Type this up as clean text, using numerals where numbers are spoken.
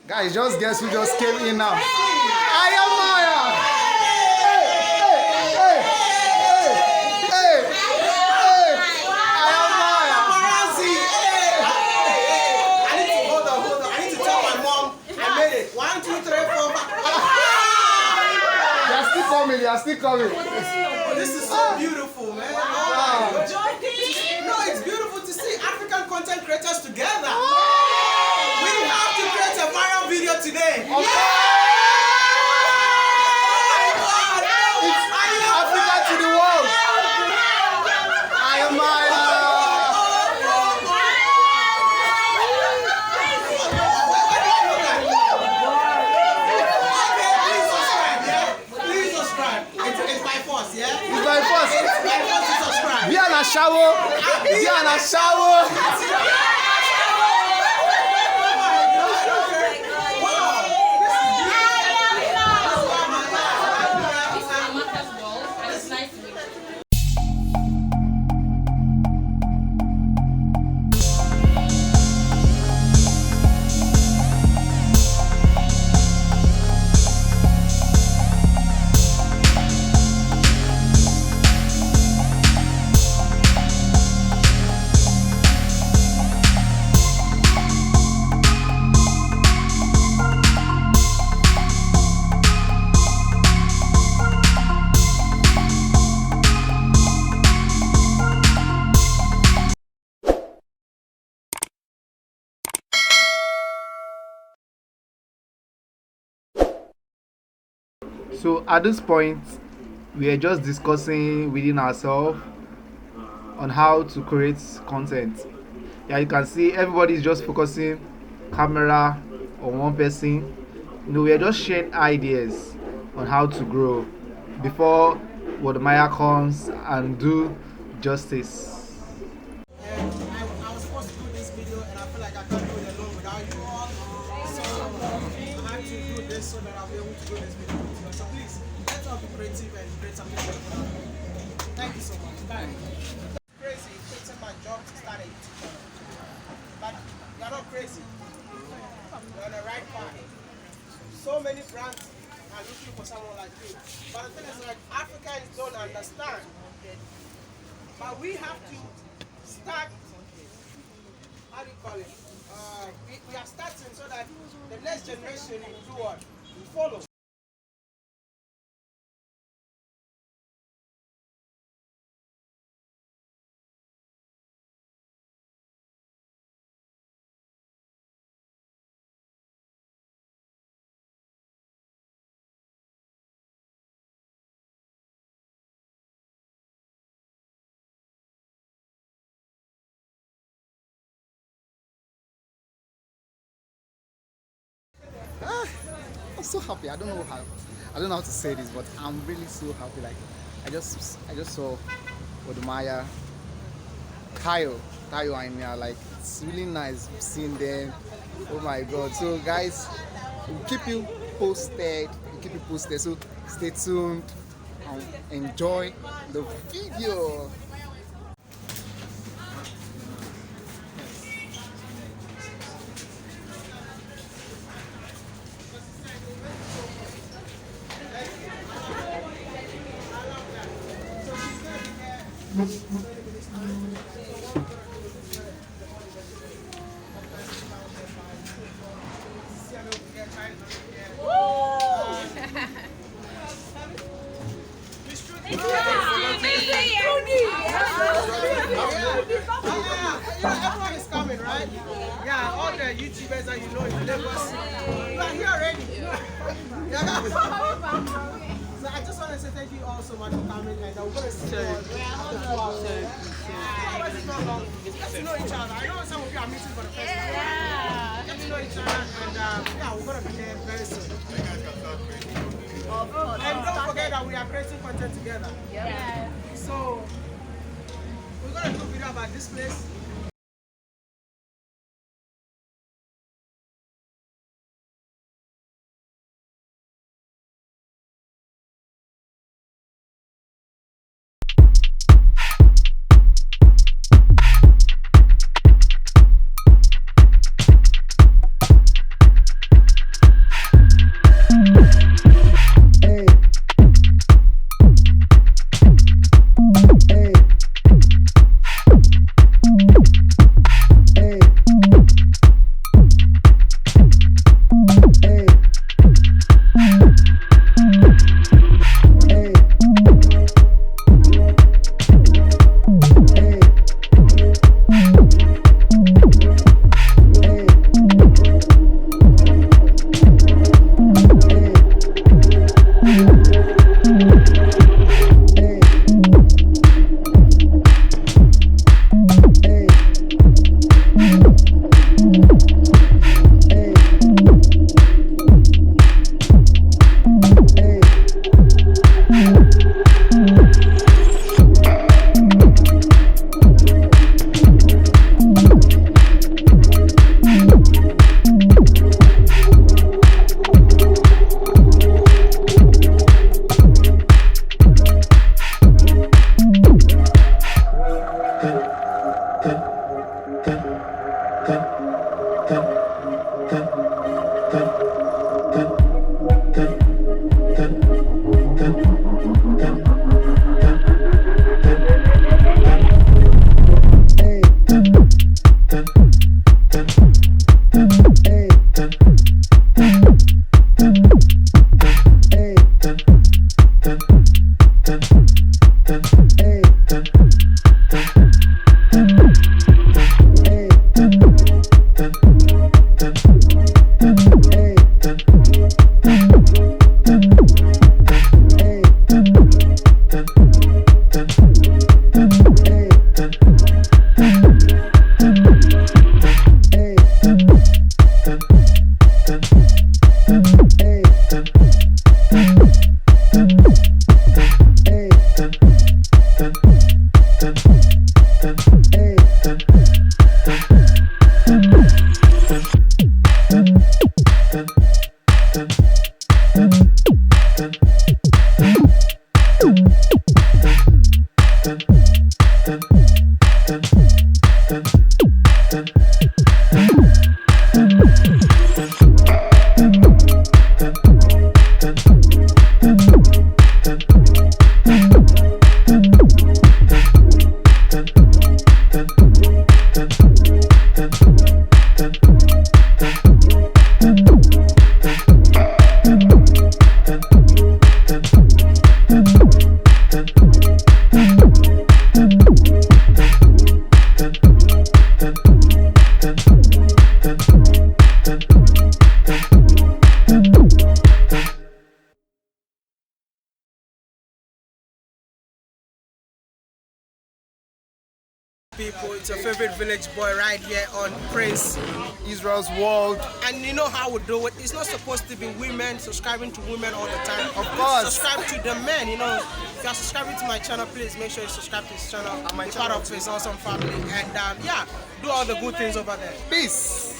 Guys, just guess who just came in now? I am Maya! Hey! I am Maya! I need to hold on. I need to tell my mom I made it. 1, 2, 3, 4, 5. They are still coming. This is so beautiful, man. No, it's beautiful to see African content creators together. We have to create a viral video today. It's Africa to the world. I am Maya. Please subscribe. It's by force, yeah? It's by force. It's by force to subscribe. Be an shower. Be an shower. So at this point, we are just discussing within ourselves on how to create content. Yeah, you can see everybody is just focusing camera on one person. We are just sharing ideas on how to grow before Wodemaya comes and do justice. I was supposed to do this video and I feel like I can't do it alone without you all. So I had to do this so that I'll be able to do this video. So please, let's all be creative and create something good. Thank you so much. Bye. Crazy, it's taking my job to start a YouTube channel. But you're not crazy. You're on the right path. So many brands are looking for someone like you. But the thing is, like, Africans don't understand. But we have to start, how do you call it? We are starting so that the next generation will do what? Will follow. I'm so happy. I don't know how to say this, but I'm really so happy. Like I just saw Wodemaya, Tayo and Mia. Like it's really nice seeing them. Oh my God! So guys, we'll keep you posted. So stay tuned and enjoy the video. Everyone is coming, right? Yeah, all the YouTubers that you know in Lagos. You are here already. So I just want to say thank you all so much for coming, and we're going to see you all. It's not long. Get to know each other. I know some of you are meeting for the first time. Yeah. Get to know each other, and yeah, we're going to be there very soon. And don't forget that we are creating content together. Yeah. So we're going to do a video about this place. People, it's your favorite village boy right here on Prince. Israel's World. And you know how we do it. It's not supposed to be women subscribing to women all the time. Of course. Subscribe to the men, you know. If you're subscribing to my channel, please make sure you subscribe to his channel. And my Be part channel of his awesome family. And yeah, do all the good things over there. Peace.